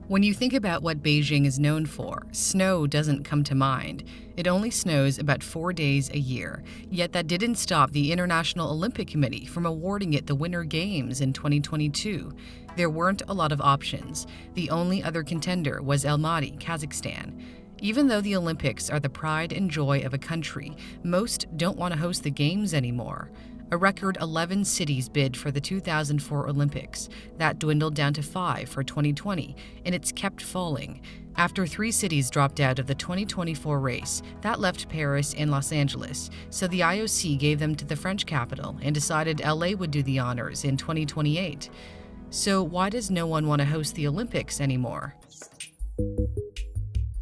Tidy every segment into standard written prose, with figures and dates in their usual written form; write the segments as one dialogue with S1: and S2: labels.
S1: When you think about what Beijing is known for, snow doesn't come to mind. It only snows about 4 days a year. Yet that didn't stop the International Olympic Committee from awarding it the Winter Games in 2022. There weren't a lot of options. The only other contender was Almaty, Kazakhstan. Even though the Olympics are the pride and joy of a country, most don't want to host the Games anymore. A record 11 cities bid for the 2004 Olympics. That dwindled down to 5 for 2020, and it's kept falling. After 3 cities dropped out of the 2024 race, that left Paris and Los Angeles, so the IOC gave them to the French capital and decided LA would do the honors in 2028. So why does no one want to host the Olympics anymore?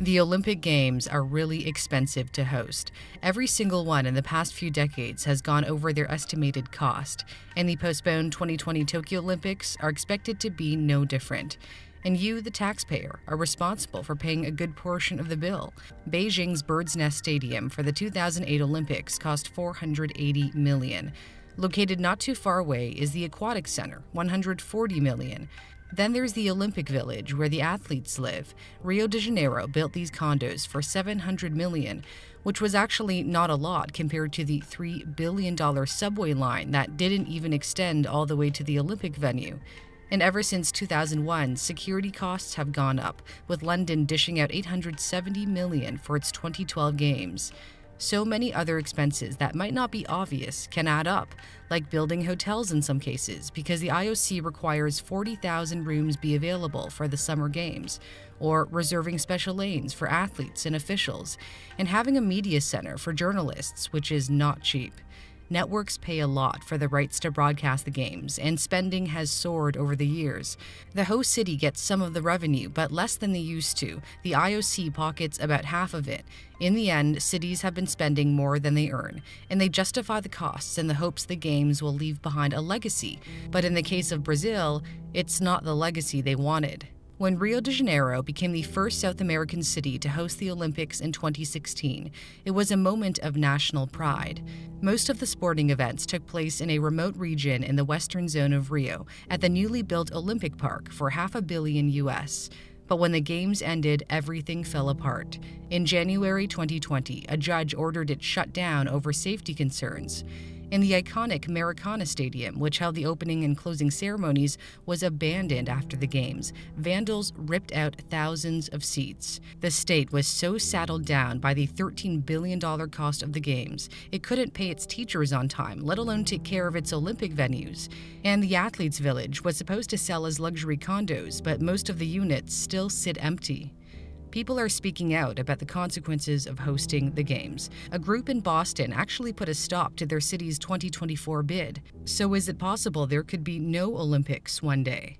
S1: The Olympic Games are really expensive to host. Every single one in the past few decades has gone over their estimated cost, and the postponed 2020 Tokyo Olympics are expected to be no different. And you, the taxpayer, are responsible for paying a good portion of the bill. Beijing's Bird's Nest Stadium for the 2008 Olympics cost $480 million. Located not too far away is the Aquatic Center, $140 million. Then there's the Olympic Village, where the athletes live. Rio de Janeiro built these condos for $700 million, which was actually not a lot compared to the $3 billion subway line that didn't even extend all the way to the Olympic venue. And ever since 2001, security costs have gone up, with London dishing out $870 million for its 2012 Games. So many other expenses that might not be obvious can add up, like building hotels in some cases, because the IOC requires 40,000 rooms be available for the Summer Games, or reserving special lanes for athletes and officials, and having a media center for journalists, which is not cheap. Networks pay a lot for the rights to broadcast the Games, and spending has soared over the years. The host city gets some of the revenue, but less than they used to. The IOC pockets about half of it. In the end, cities have been spending more than they earn, and they justify the costs in the hopes the Games will leave behind a legacy. But in the case of Brazil, it's not the legacy they wanted. When Rio de Janeiro became the first South American city to host the Olympics in 2016, it was a moment of national pride. Most of the sporting events took place in a remote region in the western zone of Rio, at the newly built Olympic Park for $500 million US. But when the Games ended, everything fell apart. In January 2020, a judge ordered it shut down over safety concerns. And the iconic Maracana Stadium, which held the opening and closing ceremonies, was abandoned after the Games. Vandals ripped out thousands of seats. The state was so saddled down by the $13 billion cost of the Games, it couldn't pay its teachers on time, let alone take care of its Olympic venues. And the Athletes' Village was supposed to sell as luxury condos, but most of the units still sit empty. People are speaking out about the consequences of hosting the Games. A group in Boston actually put a stop to their city's 2024 bid. So is it possible there could be no Olympics one day?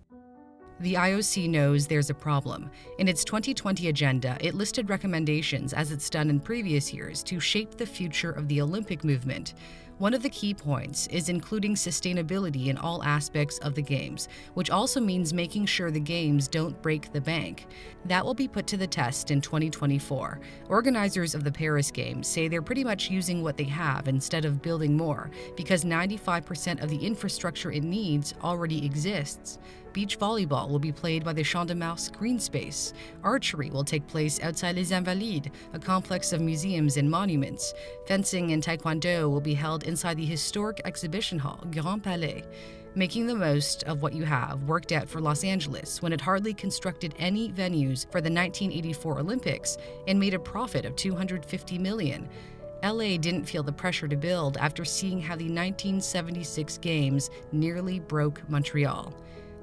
S1: The IOC knows there's a problem. In its 2020 agenda, it listed recommendations, as it's done in previous years, to shape the future of the Olympic movement. One of the key points is including sustainability in all aspects of the Games, which also means making sure the Games don't break the bank. That will be put to the test in 2024. Organizers of the Paris Games say they're pretty much using what they have instead of building more, because 95% of the infrastructure it needs already exists. Beach volleyball will be played by the Champ de Mars green space. Archery will take place outside Les Invalides, a complex of museums and monuments. Fencing and taekwondo will be held inside the historic exhibition hall, Grand Palais. Making the most of what you have worked out for Los Angeles when it hardly constructed any venues for the 1984 Olympics and made a profit of $250 million. LA didn't feel the pressure to build after seeing how the 1976 Games nearly broke Montreal.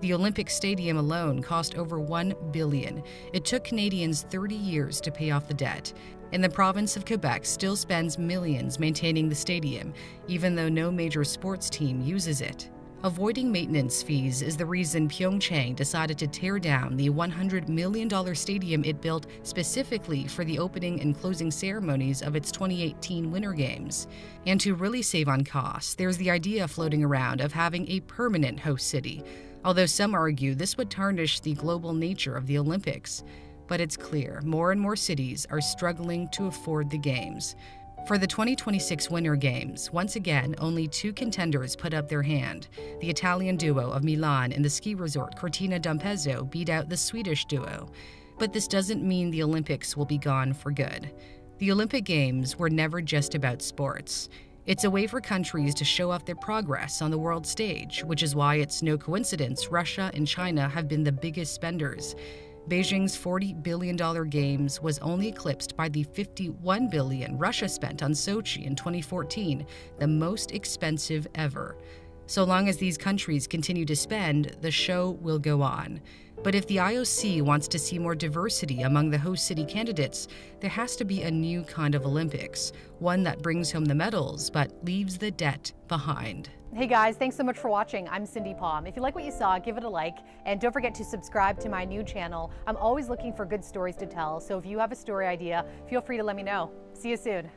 S1: The Olympic Stadium alone cost over $1 billion. It took Canadians 30 years to pay off the debt. And the province of Quebec still spends millions maintaining the stadium, even though no major sports team uses it. Avoiding maintenance fees is the reason Pyeongchang decided to tear down the $100 million stadium it built specifically for the opening and closing ceremonies of its 2018 Winter Games. And to really save on costs, there's the idea floating around of having a permanent host city, although some argue this would tarnish the global nature of the Olympics. But it's clear more and more cities are struggling to afford the Games. For the 2026 Winter Games, once again, only two contenders put up their hand. The Italian duo of Milan and the ski resort Cortina d'Ampezzo beat out the Swedish duo. But this doesn't mean the Olympics will be gone for good. The Olympic Games were never just about sports. It's a way for countries to show off their progress on the world stage, which is why it's no coincidence Russia and China have been the biggest spenders. Beijing's $40 billion Games was only eclipsed by the $51 billion Russia spent on Sochi in 2014, the most expensive ever. So long as these countries continue to spend, the show will go on. But if the IOC wants to see more diversity among the host city candidates, there has to be a new kind of Olympics, one that brings home the medals but leaves the debt behind.
S2: Hey guys, thanks so much for watching. I'm Cindy Palm. If you like what you saw, give it a like, and don't forget to subscribe to my new channel. I'm always looking for good stories to tell, so if you have a story idea, feel free to let me know. See you soon.